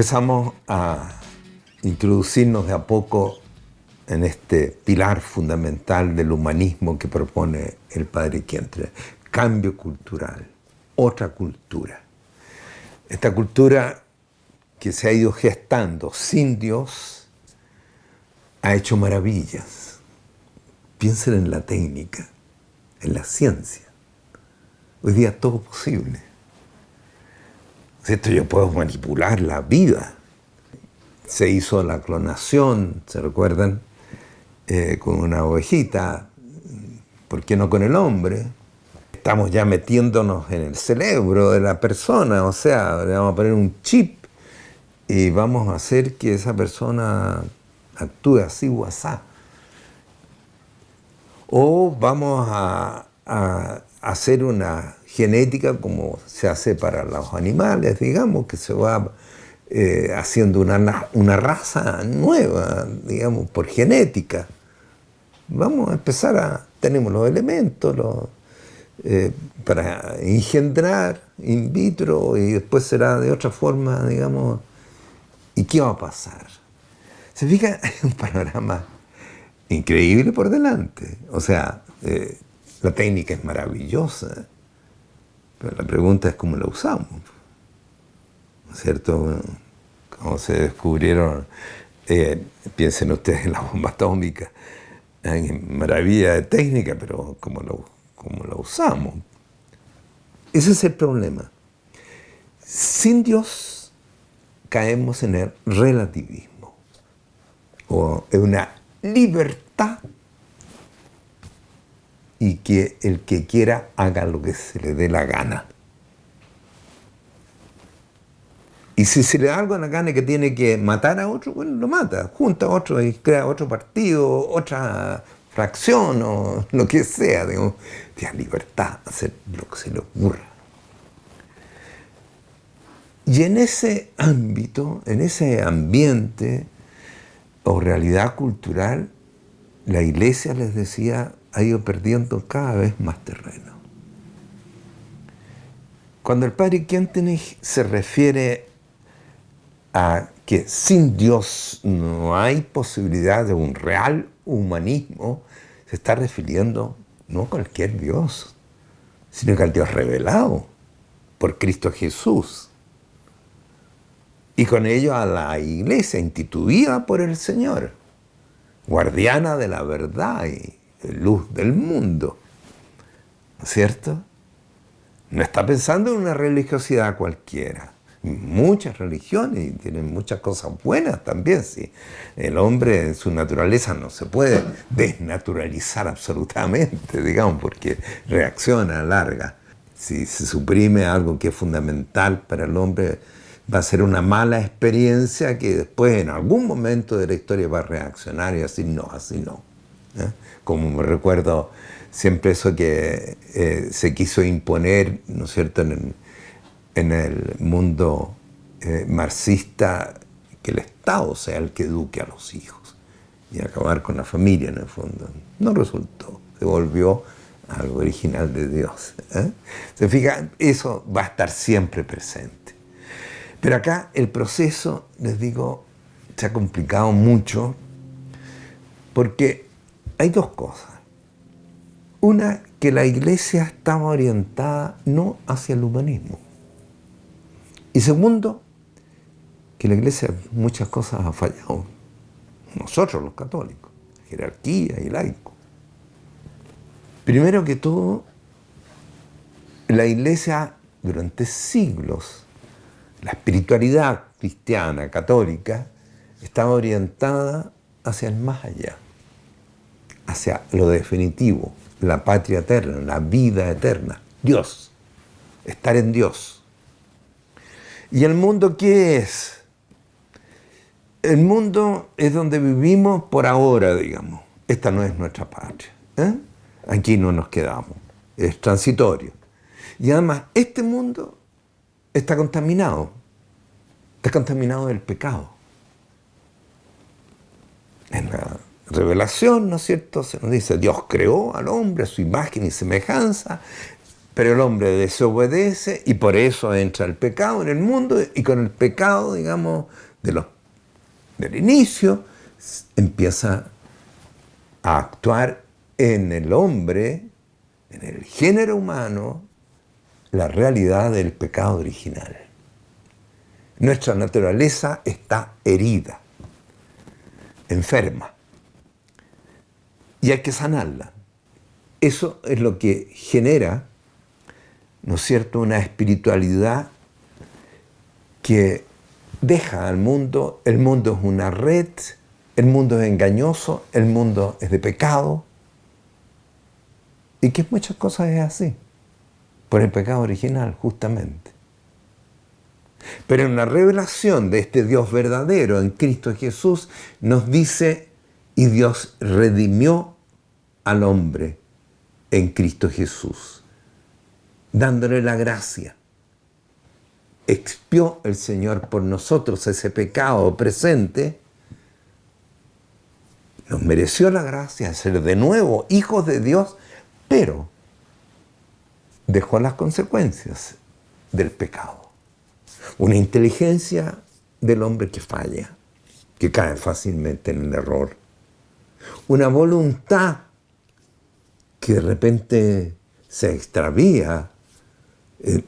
Empezamos a introducirnos de a poco en este pilar fundamental del humanismo que propone el padre Kierkegaard: cambio cultural, otra cultura. Esta cultura que se ha ido gestando sin Dios ha hecho maravillas. Piensen en la técnica, en la ciencia. Hoy día todo es posible. ¿Cierto? Yo puedo manipular la vida. Se hizo la clonación, ¿se recuerdan? Con una ovejita. ¿Por qué no con el hombre? Estamos ya metiéndonos en el cerebro de la persona, o sea, le vamos a poner un chip y vamos a hacer que esa persona actúe así o asá. O vamos a hacer una genética como se hace para los animales, digamos, que se va haciendo una raza nueva, digamos, por genética. Vamos a empezar tenemos los elementos para engendrar in vitro y después será de otra forma, digamos. ¿Y qué va a pasar? ¿Se fija? Hay un panorama increíble por delante. O sea, la técnica es maravillosa, pero la pregunta es cómo la usamos. ¿No es cierto? Cómo se descubrieron, piensen ustedes en la bomba atómica, maravilla de técnica, pero cómo la usamos. Ese es el problema. Sin Dios caemos en el relativismo, o en una libertad, y que el que quiera haga lo que se le dé la gana. Y si se le da algo en la gana que tiene que matar a otro, bueno, lo mata, junta a otro y crea otro partido, otra fracción o lo que sea, digamos. Tiene libertad, hacer lo que se le ocurra. Y en ese ámbito, en ese ambiente o realidad cultural, la Iglesia, les decía, ha ido perdiendo cada vez más terreno. Cuando el padre Kierkegaard se refiere a que sin Dios no hay posibilidad de un real humanismo, se está refiriendo no a cualquier Dios, sino que al Dios revelado por Cristo Jesús. Y con ello a la Iglesia instituida por el Señor, guardiana de la verdad y luz del mundo. ¿No es cierto? No está pensando en una religiosidad cualquiera. Muchas religiones y tienen muchas cosas buenas también. ¿Sí? El hombre en su naturaleza no se puede desnaturalizar absolutamente, digamos, porque reacciona, alarga. Si se suprime algo que es fundamental para el hombre, va a ser una mala experiencia que después en algún momento de la historia va a reaccionar y así no. ¿Eh? Como me recuerdo siempre eso que se quiso imponer, ¿no es cierto?, en el mundo marxista, que el Estado sea el que eduque a los hijos y acabar con la familia en el fondo. No resultó, se volvió algo original de Dios. ¿Se fijan? Eso va a estar siempre presente. Pero acá el proceso, les digo, se ha complicado mucho porque hay dos cosas. Una, que la Iglesia estaba orientada no hacia el humanismo. Y segundo, que la Iglesia muchas cosas ha fallado. Nosotros los católicos, jerarquía y laico. Primero que todo, la Iglesia durante siglos, la espiritualidad cristiana, católica, estaba orientada hacia el más allá, hacia lo definitivo, la patria eterna, la vida eterna, Dios, estar en Dios. ¿Y el mundo qué es? El mundo es donde vivimos por ahora, digamos. Esta no es nuestra patria. Aquí no nos quedamos. Es transitorio. Y además, este mundo está contaminado. Está contaminado del pecado. En la Revelación, ¿no es cierto?, se nos dice: Dios creó al hombre a su imagen y semejanza, Pero el hombre desobedece y por eso entra el pecado en el mundo, y con el pecado, digamos, del inicio, empieza a actuar en el hombre, en el género humano, la realidad del pecado original. Nuestra naturaleza está herida, enferma, y hay que sanarla. Eso es lo que genera, ¿no es cierto?, una espiritualidad que deja al mundo. El mundo es una red, el mundo es engañoso, el mundo es de pecado, y que muchas cosas es así, por el pecado original, justamente. Pero en la revelación de este Dios verdadero en Cristo Jesús nos dice, y Dios redimió al hombre en Cristo Jesús, dándole la gracia. Expió el Señor por nosotros ese pecado presente, nos mereció la gracia de ser de nuevo hijos de Dios, pero dejó las consecuencias del pecado. Una inteligencia del hombre que falla, que cae fácilmente en el error. Una voluntad que de repente se extravía,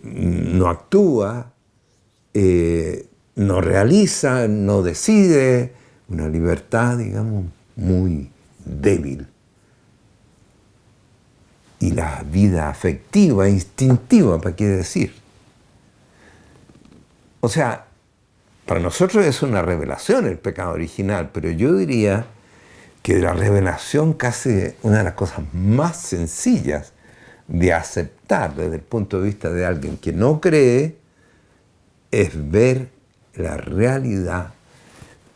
no actúa, no realiza, no decide. Una libertad, digamos, muy débil. Y la vida afectiva, instintiva, ¿para qué decir? O sea, para nosotros es una revelación el pecado original, pero yo diría que la revelación, casi una de las cosas más sencillas de aceptar desde el punto de vista de alguien que no cree, es ver la realidad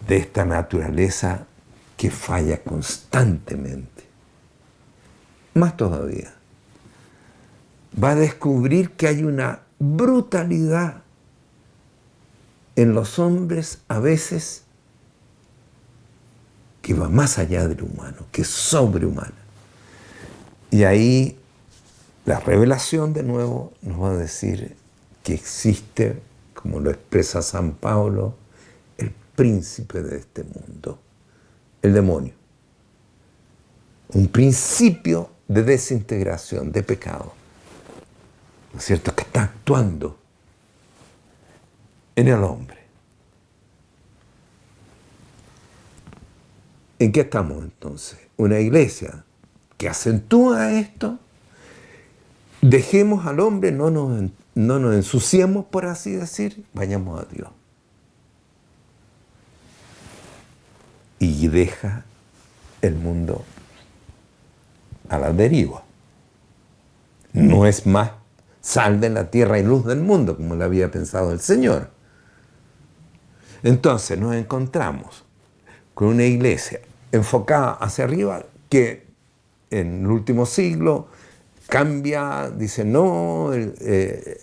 de esta naturaleza que falla constantemente. Más todavía, va a descubrir que hay una brutalidad en los hombres a veces que va más allá del humano, que es sobrehumana. Y ahí la revelación de nuevo nos va a decir que existe, como lo expresa San Pablo, el príncipe de este mundo, el demonio. Un principio de desintegración, de pecado, ¿no es cierto?, que está actuando en el hombre. ¿En qué estamos entonces? Una iglesia que acentúa esto. Dejemos al hombre, no nos ensuciemos, por así decir, vayamos a Dios. Y deja el mundo a la deriva. No es más sal de la tierra y luz del mundo, como lo había pensado el Señor. Entonces nos encontramos con una iglesia enfocada hacia arriba que en el último siglo cambia, dice no,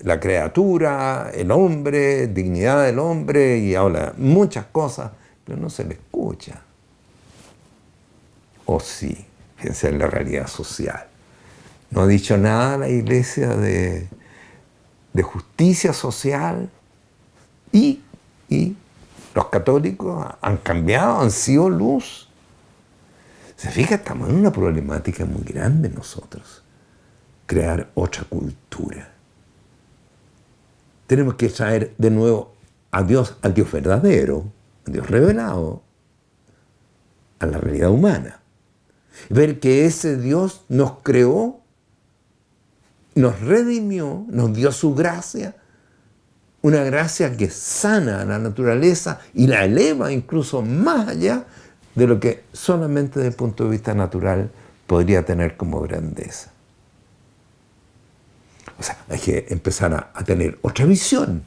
la criatura, el hombre, dignidad del hombre, y habla muchas cosas, pero no se le escucha. O sí, fíjense en la realidad social. No ha dicho nada la iglesia de justicia social, y los católicos han cambiado, han sido luz. Se fija, estamos en una problemática muy grande nosotros. Crear otra cultura. Tenemos que traer de nuevo a Dios, al Dios verdadero, a Dios revelado, a la realidad humana. Ver que ese Dios nos creó, nos redimió, nos dio su gracia, una gracia que sana a la naturaleza y la eleva incluso más allá de lo que solamente desde el punto de vista natural podría tener como grandeza. O sea, hay que empezar a tener otra visión,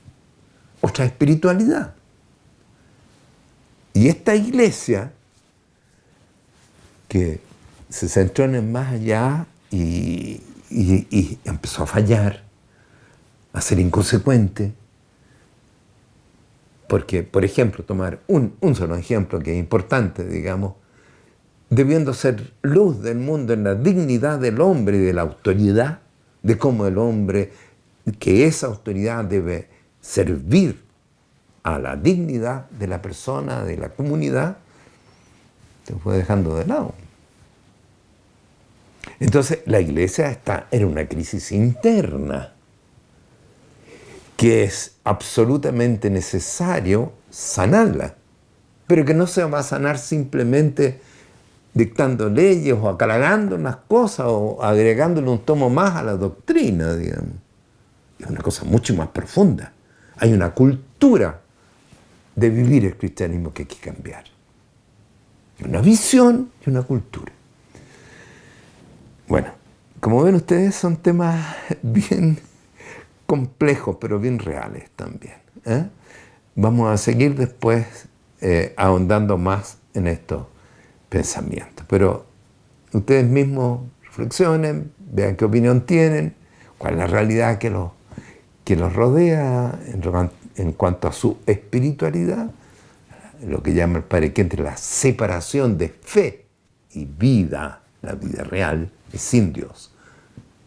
otra espiritualidad. Y esta iglesia que se centró en el más allá y empezó a fallar, a ser inconsecuente. Porque, por ejemplo, tomar un solo ejemplo que es importante, digamos, debiendo ser luz del mundo en la dignidad del hombre y de la autoridad de cómo el hombre, que esa autoridad debe servir a la dignidad de la persona, de la comunidad, se fue dejando de lado. Entonces la iglesia está en una crisis interna que es absolutamente necesario sanarla, pero que no se va a sanar simplemente dictando leyes o aclarando unas cosas o agregándole un tomo más a la doctrina, digamos. Es una cosa mucho más profunda. Hay una cultura de vivir el cristianismo que hay que cambiar. Una visión y una cultura. Bueno, como ven ustedes, son temas bien complejos, pero bien reales también, ¿eh? Vamos a seguir después ahondando más en estos pensamientos. Pero ustedes mismos reflexionen, vean qué opinión tienen, cuál es la realidad que los rodea en cuanto a su espiritualidad, lo que llama el Padre Kent la separación de fe y vida, la vida real, es sin Dios.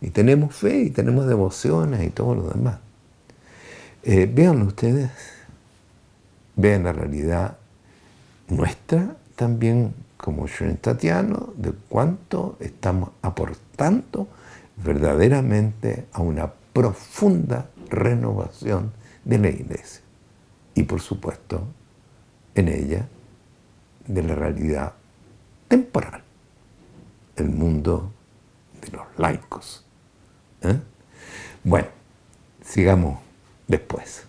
Y tenemos fe y tenemos devociones y todo lo demás. Véanlo ustedes, vean la realidad nuestra también como trinitarianos, de cuánto estamos aportando verdaderamente a una profunda renovación de la Iglesia. Y por supuesto, en ella, de la realidad temporal, el mundo de los laicos. Bueno, sigamos después.